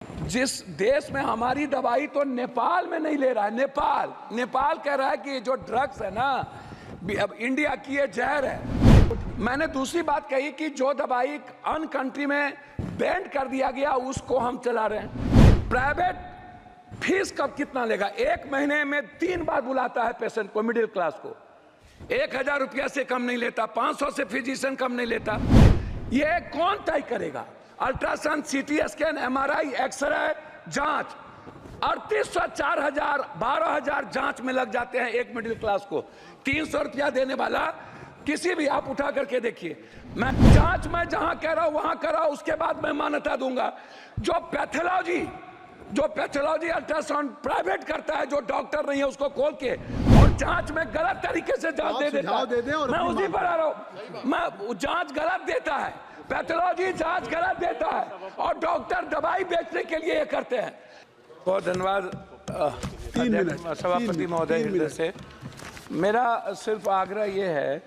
जिस देश में हमारी दवाई तो नेपाल में नहीं ले रहा है, नेपाल कह रहा है कि जो ड्रग्स है ना, अब इंडिया की ये जहर है। मैंने दूसरी बात कही कि जो दवाई अन्य कंट्री में बैन कर दिया गया उसको हम चला रहे हैं। प्राइवेट फीस कब कितना लेगा? 1 महीने में 3 बार बुलाता है पेशेंट को, मिडिल क्लास को। 1000 रुपया से कम नहीं लेता, 500 से फिजिशियन कम नहीं लेता। ये कौन तय करेगा? Ultrasound, CT scan, MRI, x ray, जांच 3800, 4000, 12000 जांच में लग जाते हैं एक मिडिल क्लास को। 300 रुपया देने वाला किसी भी, आप उठा करके देखिए। मैं जांच में जहां कह रहा हूं वहां करा, उसके बाद मैं मान्यता दूंगा। जो पैथोलॉजी अल्ट्रासाउंड प्राइवेट करता है, जो डॉक्टर नहीं है उसको खोल के, और जांच में गलत तरीके से जांच दे देता है। मैं उसी पर आ रहा हूं। मैं जांच गलत देता है, पैथोलॉजी जांच गलत देता है, और डॉक्टर दवाई बेचने के लिए ये करते हैं। बहुत धन्यवाद सभापति महोदय से। मेरा सिर्फ आग्रह ये है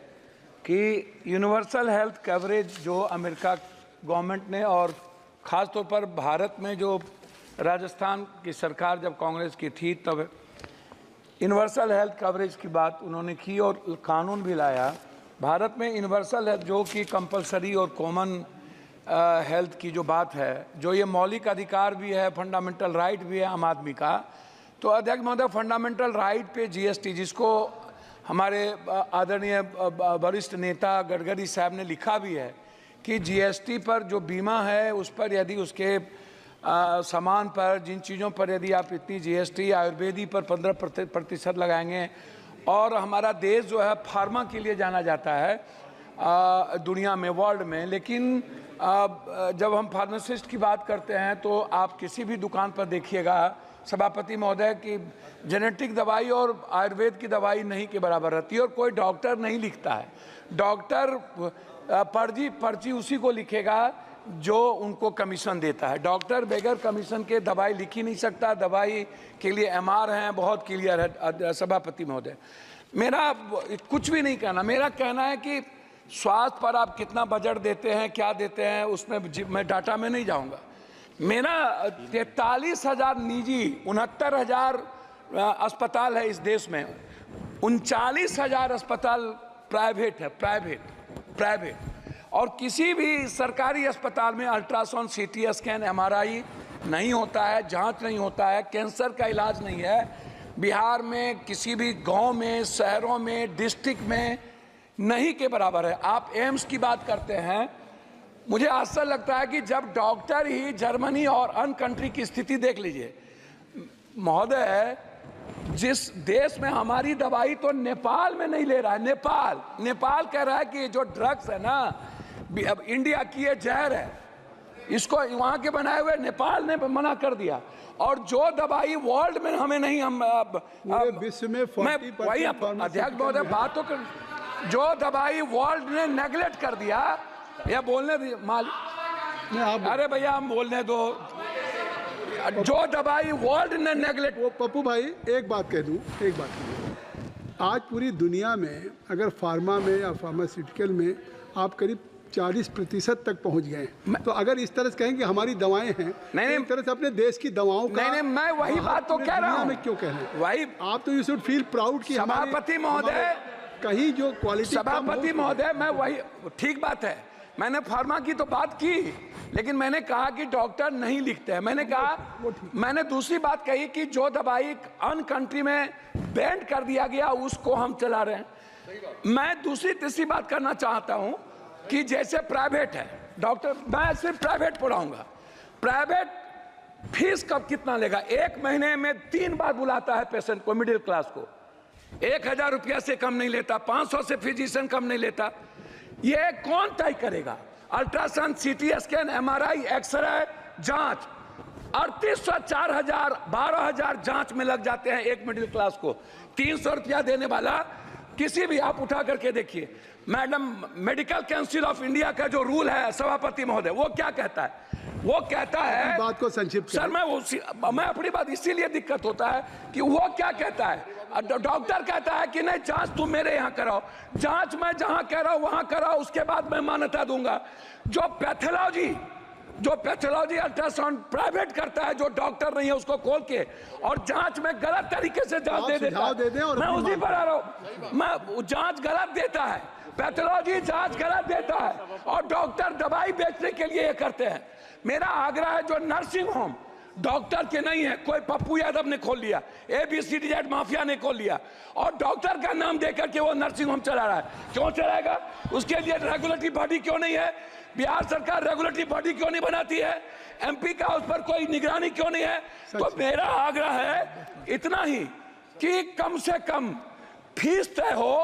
कि यूनिवर्सल हेल्थ कवरेज जो अमेरिका गवर्नमेंट ने, और ख़ास तौर पर भारत में जो राजस्थान की सरकार जब कांग्रेस की थी तब यूनिवर्सल हेल्थ कवरेज की बात उन्होंने की और कानून भी लाया। भारत में यूनिवर्सल हेल्थ जो कि कंपलसरी और कॉमन हेल्थ की जो बात है, जो ये मौलिक अधिकार भी है, फंडामेंटल राइट भी है आम आदमी का। तो अध्यक्ष महोदय, फंडामेंटल राइट पे जीएसटी, जिसको हमारे आदरणीय वरिष्ठ नेता गडकरी साहब ने लिखा भी है कि जीएसटी पर जो बीमा है उस पर यदि उसके सामान पर, जिन चीज़ों पर यदि आप इतनी जीएसटी, आयुर्वेदी पर 15% लगाएंगे, और हमारा देश जो है फार्मा के लिए जाना जाता है दुनिया में, वर्ल्ड में। लेकिन जब हम फार्मासिस्ट की बात करते हैं तो आप किसी भी दुकान पर देखिएगा सभापति महोदय की जेनेटिक दवाई और आयुर्वेद की दवाई नहीं के बराबर रहती है, और कोई डॉक्टर नहीं लिखता है। डॉक्टर पर्ची उसी को लिखेगा जो उनको कमीशन देता है। डॉक्टर बगैर कमीशन के दवाई लिख ही नहीं सकता। दवाई के लिए एमआर हैं, बहुत क्लियर है सभापति महोदय। मेरा कुछ भी नहीं कहना, मेरा कहना है कि स्वास्थ्य पर आप कितना बजट देते हैं, क्या देते हैं, उसमें मैं डाटा में नहीं जाऊंगा। मेरा 43,000 निजी, 69,000 अस्पताल है इस देश में, 39,000 अस्पताल प्राइवेट है, प्राइवेट। और किसी भी सरकारी अस्पताल में अल्ट्रासाउंड, सीटी स्कैन, एमआरआई नहीं होता है, जांच नहीं होता है, कैंसर का इलाज नहीं है। बिहार में किसी भी गांव में, शहरों में, डिस्ट्रिक्ट में नहीं के बराबर है। आप एम्स की बात करते हैं, मुझे आश्चर्य लगता है कि जब डॉक्टर ही जर्मनी और अन्य कंट्री की स्थिति देख लीजिए महोदय, जिस देश में हमारी दवाई तो नेपाल में नहीं ले रहा है, नेपाल कह रहा है कि जो ड्रग्स है ना, अब इंडिया की ये जहर है, इसको वहां के बनाए हुए नेपाल ने मना कर दिया। और जो दवाई वर्ल्ड में हमें नहीं, हम विश्व में वही अध्यक्ष महोदय बात तो कर, जो दवाई वर्ल्ड ने नेगलेक्ट कर दिया, या बोलने दी अरे भैया हम बोलने दो, जो दवाई वर्ल्ड ने नेगलेक्ट। पप्पू भाई एक बात कह दूं, आज पूरी दुनिया में अगर फार्मा में या फार्मास्यूटिकल में आप करीब 40% तक पहुंच गए, तो अगर इस तरह से कहें कि हमारी दवाएं हैं, नहीं, एक तरह से अपने देश की दवाओं का, नहीं, मैं वही बात तो कह रहा हूं। मैं क्यों कह रहे हैं वही, आप तो यू शुड फील प्राउड कि सभापति महोदय, कहीं जो क्वालिटी, सभापति महोदय, मैं वही, ठीक बात है, मैंने फार्मा की तो बात की, लेकिन मैंने कहा कि डॉक्टर नहीं लिखते हैं। मैंने दूसरी बात कही कि जो दवाई अन्य कंट्री में बैन कर दिया गया उसको हम चला रहे हैं। मैं दूसरी तीसरी बात करना चाहता हूं कि जैसे प्राइवेट है डॉक्टर, मैं सिर्फ प्राइवेट पढ़ाऊंगा। प्राइवेट फीस कब कितना लेगा? 1 महीने में 3 बार बुलाता है पेशेंट को, मिडिल क्लास को। 1000 रुपया से कम नहीं लेता, 500 से फिजिशियन कम नहीं लेता। ये कौन तय करेगा? Ultrasound, CT scan, MRI, x ray, जांच 3800, 4000, 12000 जांच में लग जाते हैं एक मिडिल क्लास को। 300 रुपया देने वाला किसी भी, आप उठा करके देखिए। Madam, medical council of India का जो रूल है सभापति महोदय, वो क्या कहता है? वो कहता है, बात को संक्षिप्त सर, मैं अपनी बात, इसीलिए दिक्कत होता है कि वो क्या कहता है। डॉक्टर कहता है कि नहीं, जांच तुम मेरे यहाँ कराओ, जांच मैं जहां कह रहा हूं वहां कराओ, उसके बाद मैं मान्यता दूंगा। जो पैथोलॉजी जो पैथोलॉजी अल्ट्रासाउंड प्राइवेट करता है, जो डॉक्टर नहीं है उसको खोल के और जांच में गलत तरीके से जांच दे देता सुझाव दे दें और मैं अपनी उसी मांग पर आ रहा हूं। मैं जांच गलत देता है, पैथोलॉजी जांच गलत देता है और डॉक्टर दवाई बेचने के लिए ये करते हैं। मेरा आग्रह है जो नर्सिंग होम डॉक्टर के नहीं है, कोई पप्पू यादव ने खोल लिया, ABCD माफिया ने खोल लिया और डॉक्टर का नाम देकर के वो नर्सिंग होम चला रहा है। क्यों चलाएगा? उसके लिए रेगुलेटरी बॉडी क्यों नहीं है? बिहार सरकार रेगुलेटरी बॉडी क्यों नहीं बनाती है? MP का उस पर कोई निगरानी क्यों नहीं है? तो मेरा आग्रह है इतना ही कि कम से कम फीस तय हो,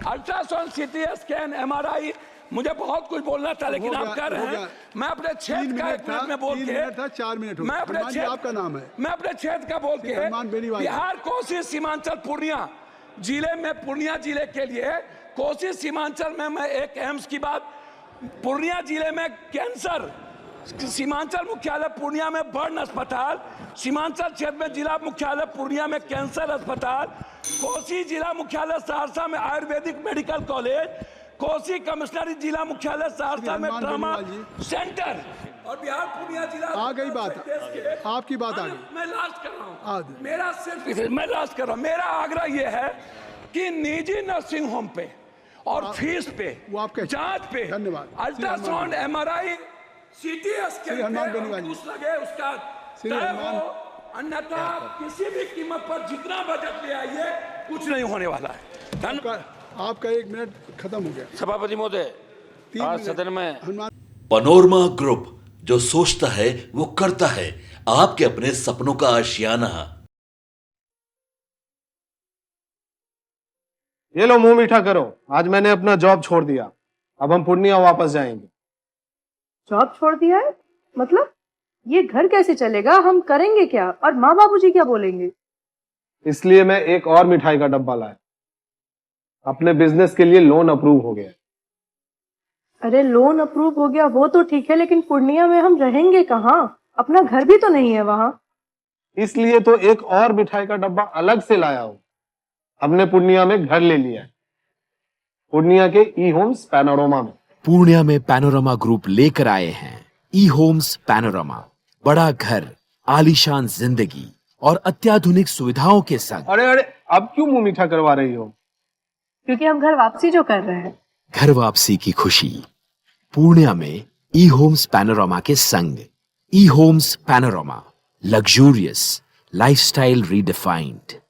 अल्ट्रासाउंड, CT स्कैन, MRI। मुझे बहुत कुछ बोलना था लेकिन आप कह रहे हैं मैं अपने क्षेत्र का 1 मिनट में बोल के 4 मिनट मैं अपने क्षेत्र, आपका नाम है, मैं अपने क्षेत्र का बोल के बिहार, कोसी, सीमांचल, पूर्णिया जिले में, पूर्णिया जिले के लिए कोसी सीमांचल में मैं एक एम्स की बात, पूर्णिया जिले में कैंसर, सीमांचल मुख्यालय पूर्णिया में बर्न अस्पताल, सीमांचल क्षेत्र में जिला मुख्यालय पूर्णिया में कैंसर अस्पताल, कोसी जिला मुख्यालय सहरसा में आयुर्वेदिक मेडिकल कॉलेज, कोसी कमिश्नरी जिला मुख्यालय सहरसा में ट्रामा सेंटर और बिहार पूर्णिया जिला। आ गई बात, आपकी बात आ गई। मैं लास्ट कर रहा हूँ, मेरा सिर्फ मैं लास्ट कर रहा हूँ। मेरा आग्रह यह है कि निजी नर्सिंग होम पे और फीस पे, जांच पे, अल्ट्रासाउंड, MRI, CT स्कैन घूस लगे उसका तय हो, अन्यथा किसी भी कीमत पर जितना बजट ले आइए कुछ नहीं होने वाला है। धन्यवाद। आपका 1 मिनट खत्म हो गया। सभापति महोदय, आज सदन में पैनोरमा ग्रुप, जो सोचता है वो करता है, आपके अपने सपनों का आशियाना। ये लो मुंह मीठा करो, आज मैंने अपना जॉब छोड़ दिया, अब हम पूर्णिया वापस जाएंगे। जॉब छोड़ दिया है? मतलब ये घर कैसे चलेगा? हम करेंगे क्या? और माँ बाबूजी क्या बोलेंगे? इसलिए मैं एक और मिठाई का डब्बा लाया, अपने बिजनेस के लिए लोन अप्रूव हो गया। अरे लोन अप्रूव हो गया वो तो ठीक है, लेकिन पूर्णिया में हम रहेंगे कहाँ? अपना घर भी तो नहीं है वहाँ। इसलिए तो एक और मिठाई का डब्बा अलग से लाया हूँ। हमने पूर्णिया में घर ले लिया है, पूर्णिया के ई-होम्स पैनोरमा में। पूर्णिया में पैनोरमा ग्रुप लेकर आए हैं ई-होम्स पैनोरमा, बड़ा घर, आलीशान जिंदगी और अत्याधुनिक सुविधाओं के संग। अरे अब क्यों मुंह मीठा करवा रही हो? क्योंकि हम घर वापसी जो कर रहे हैं। घर वापसी की खुशी पूर्णिया में ई-होम्स पैनोरमा के संग। ई-होम्स पैनोरमा, लग्जूरियस लाइफस्टाइल रीडिफाइंड।